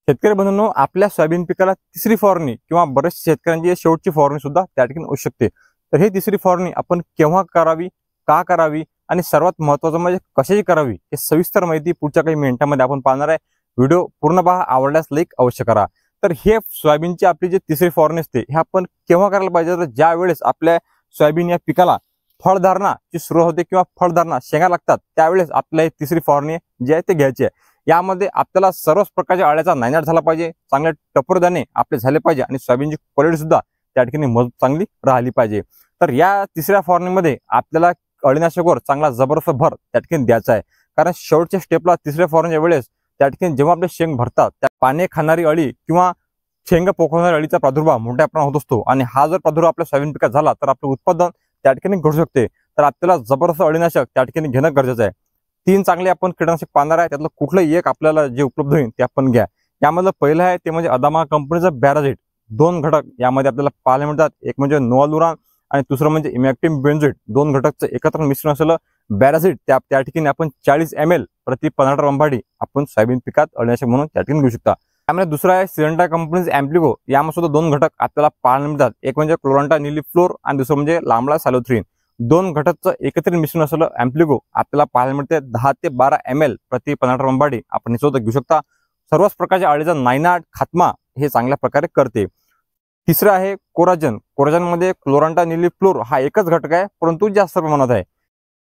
शेतकरी बंधूंनो, आपल्या सोयाबीन पिकाला तिसरी फवारणी किंवा बरेच शेतकऱ्यांची शेवटची फवारणी सुद्धा त्या ठिकाणी होऊ शकते। तर ही तिसरी फवारणी आपण केव्हा करावी, का करावी आणि सर्वात महत्त्वाचं म्हणजे कशाची करावी हे सविस्तर माहिती पुढच्या काही मिनिटांमध्ये आपण पाहणार आहे। व्हिडिओ पूर्ण पहा, आवडल्यास लाईक अवश्य करा। तर हे सोयाबीनची आपली जी तिसरी फवारणी असते हे आपण केव्हा करायला पाहिजे, तर ज्या वेळेस आपल्या सोयाबीन या पिकाला फळधारणाची सुरुवात होते किंवा फळधारणा शेंगा लागतात त्यावेळेस आपल्याला तिसरी फवारणी जी आहे ते घ्यायची आहे। यामध्ये आपल्याला सर्वच प्रकारच्या अळ्याचा नायनाट झाला पाहिजे, चांगले टपोरदाणे आपले झाले पाहिजे आणि सोयाबीनची क्वालिटी सुद्धा त्या ठिकाणी मजबूत चांगली राहिली पाहिजे। तर या तिसऱ्या फवारणीमध्ये आपल्याला अळीनाशकावर चांगला जबरदस्त भर त्या ठिकाणी द्यायचा आहे, कारण शेवटच्या स्टेपला तिसऱ्या फवारणीच्या वेळेस त्या ठिकाणी जेव्हा आपले शेंग भरतात त्या पाने खाणारी अळी किंवा शेंगा पोखरणारी अळीचा प्रादुर्भाव मोठ्या प्रमाणात होत असतो आणि हा जर प्रादुर्भाव आपल्या सोयाबीन पिकात झाला तर आपलं उत्पादन त्या ठिकाणी घटू शकते। तर आपल्याला जबरदस्त अळीनाशक त्या ठिकाणी घेणं गरजेचं आहे। 3 चांगले आपण कीटकनाशक पाहणार आहे, त्यातलं कुठलंही एक आपल्याला जे उपलब्ध होईल ते आपण घ्या। यामधलं पहिलं आहे ते म्हणजे अदामा कंपनीचं बॅराझिट। 2 घटक यामध्ये आपल्याला पाहायला मिळतात, एक म्हणजे नोवालुरान आणि दुसरं म्हणजे इमॅक्टिम बेंझोएट। 2 घटकचं एकत्र मिश्रण असलेलं बॅराझिट त्या ठिकाणी आपण 40 ml प्रति 15 रंभाडी आपण सोयाबीन पिकात अळीनाशक म्हणून त्या ठिकाणी घेऊ शकता। त्यामध्ये दुसरा आहे सिलेंडा कंपनीचं एम्प्लिगो। यामध्ये सुद्धा 2 घटक आपल्याला पाहायला मिळतात, एक म्हणजे क्लोरांटा निलिफ्लोर आणि दुसरं म्हणजे लांबडा सॅलोथ्रिन। 2 घटकचं एकत्रित मिश्रण असलेलं एम्प्लिगो आपल्याला पाहायला मिळते 10 ते 12 ml प्रति 15 रंभाडी आपण हे सुद्धा घेऊ शकता। सर्वच प्रकारच्या अळीचा नायनाट खात्मा हे चांगल्या प्रकारे करते। तिसरं आहे कोराजन। कोराजन मध्ये क्लोरांटा निलिफ्लोर हा एकच घटक आहे, परंतु जास्त प्रमाणात आहे।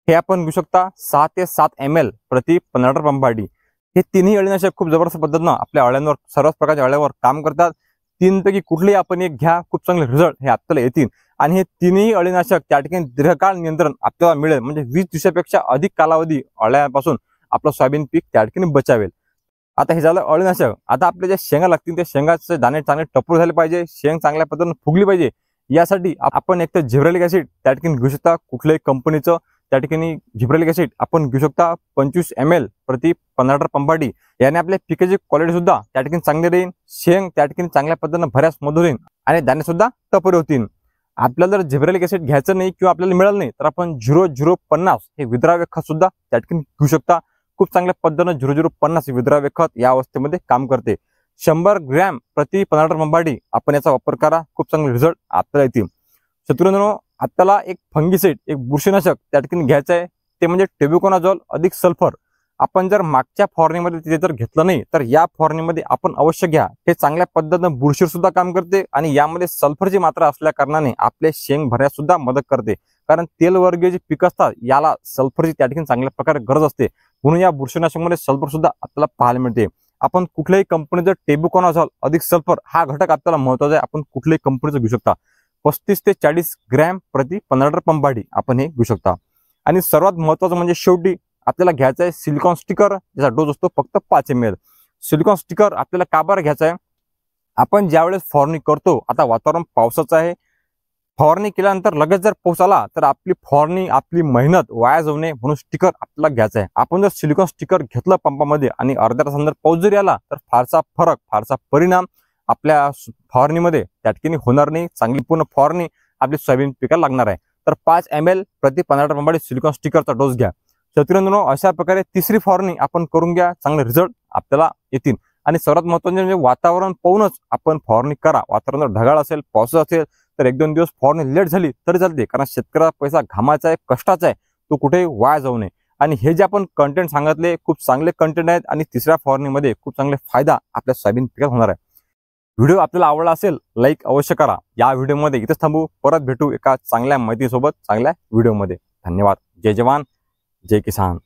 हे आपण घेऊ शकता 6 ते 7 ml प्रति 15 रंभाडी। हे तिन्ही अळीनाशक खूप जबरदस्त पद्धतीनं आपल्या अळ्यांवर सर्वच प्रकारच्या अळ्यावर काम करतात। 3 पैकी कुठलेही आपण एक घ्या, खूप चांगले रिझल्ट हे आपल्याला येतील आणि हे तिन्ही अळीनाशक त्या ठिकाणी दीर्घकाळ नियंत्रण आपल्याला मिळेल, म्हणजे 20 दिवसापेक्षा अधिक कालावधी अळ्यापासून आपलं सोयाबीन पीक त्या ठिकाणी बचावेल। आता हे झालं अळीनाशक। आता आपल्या ज्या शेंगा लागतील त्या शेंगाचे दाणे चांगले टपूर झाले पाहिजे, शेंग चांगल्या पद्धतीने फुगली पाहिजे। यासाठी आपण एक तर झिब्रेलिक ऍसिड त्या ठिकाणी घेऊ शकता, कुठल्याही कंपनीचं त्या ठिकाणी झिब्रेलिक ऍसिड आपण घेऊ शकता 25 ml प्रति 15 रंभाडी। याने आपल्या पिकाची क्वालिटी सुद्धा त्या ठिकाणी चांगली राहील, शेंग त्या ठिकाणी चांगल्या पद्धतीने भऱ्यास मधुर होईल आणि दाणे सुद्धा टपोरे होतील। आपल्याला जर झिब्रेलिक ऍसिड घ्यायचं नाही किंवा आपल्याला मिळालं नाही तर आपण 0050 हे विद्राव्य खत सुद्धा त्या ठिकाणी घेऊ शकता। खूप चांगल्या पद्धतीने 0050 विद्राव्य खत या अवस्थेमध्ये काम करते। 100 ग्रॅम प्रति 15 रंभाडी आपण याचा वापर करा, खूप चांगले रिझल्ट आपल्याला येतील। शत्रुंनो, आपल्याला एक फंगिसाइड, एक बुरशीनाशक त्या ठिकाणी घ्यायचं आहे, ते म्हणजे टेब्युकोनाझोल अधिक सल्फर। आपण जर मागच्या फवारणीमध्ये ते जर घेतलं नाही तर या फवारणीमध्ये आपण अवश्य घ्या। हे चांगल्या पद्धतीने बुरशीवर सुद्धा काम करते आणि यामध्ये सल्फरची मात्रा असल्या कारणाने आपले शेंग भरण्यास सुद्धा मदत करते, कारण तेलवर्गीय जे पीक असतात याला सल्फरची त्या ठिकाणी चांगल्या प्रकारे गरज असते, म्हणून या बुरशीनाशकामध्ये सल्फर सुद्धा आपल्याला पाहायला मिळते। आपण कुठल्याही कंपनीचं टेब्युकोनाझोल अधिक सल्फर हा घटक आपल्याला महत्त्वाचा आहे, आपण कुठल्याही कंपनीचं घेऊ शकता। 35 ते 40 ग्रॅम प्रति 15 रंभाडी आपण हे घेऊ शकता। आणि सर्वात महत्त्वाचं म्हणजे शेवटी आपल्याला घ्यायचं आहे सिलिकॉन स्टिकर, ज्याचा डोस असतो फक्त 5 ml। सिलिकॉन स्टिकर आपल्याला का बरं घ्यायचं आहे, आपण ज्यावेळेस फवारणी करतो, आता वातावरण पावसाचं आहे, फवारणी केल्यानंतर लगेच जर पाऊस आला तर आपली फवारणी, आपली मेहनत वाया जाऊ नये म्हणून स्टिकर आपल्याला घ्यायचं आहे। आपण जर सिलिकॉन स्टिकर घेतलं पंपामध्ये आणि अर्ध्या तासानंतर पाऊस जरी आला तर फारसा फरक, फारसा परिणाम आपल्या फवारणीमध्ये त्या ठिकाणी होणार नाही। चांगली पूर्ण फवारणी आपली सोयाबीन पिकाला लागणार आहे। तर 5 ml प्रति 15 रंभाडी सिलिकॉन स्टिकरचा डोस घ्या। शत्रुंनो, अशा प्रकारे तिसरी फवारणी आपण करून घ्या, चांगले रिझल्ट आपल्याला येतील। आणि सर्वात महत्त्वाचे म्हणजे वातावरण पाहूनच आपण फवारणी करा। वातावरण जर ढगाळ असेल, पावसाचं असेल तर 1-2 दिवस फवारणी लेट झाली तरी चालते, कारण शेतकऱ्याचा पैसा घामाचा आहे, कष्टाचा आहे, तो कुठेही वाया जाऊ नये। आणि हे जे आपण कंटेंट सांगितले खूप चांगले कंटेंट आहेत आणि तिसऱ्या फवारणीमध्ये खूप चांगले फायदा आपल्या सोयाबीन पिकात होणार आहे। व्हिडिओ आपल्याला आवडला असेल लाईक अवश्य करा। या व्हिडिओमध्ये इथेच थांबू, परत भेटू एका चांगल्या माहितीसोबत चांगल्या व्हिडिओमध्ये। धन्यवाद। जय जवान, जय किसान।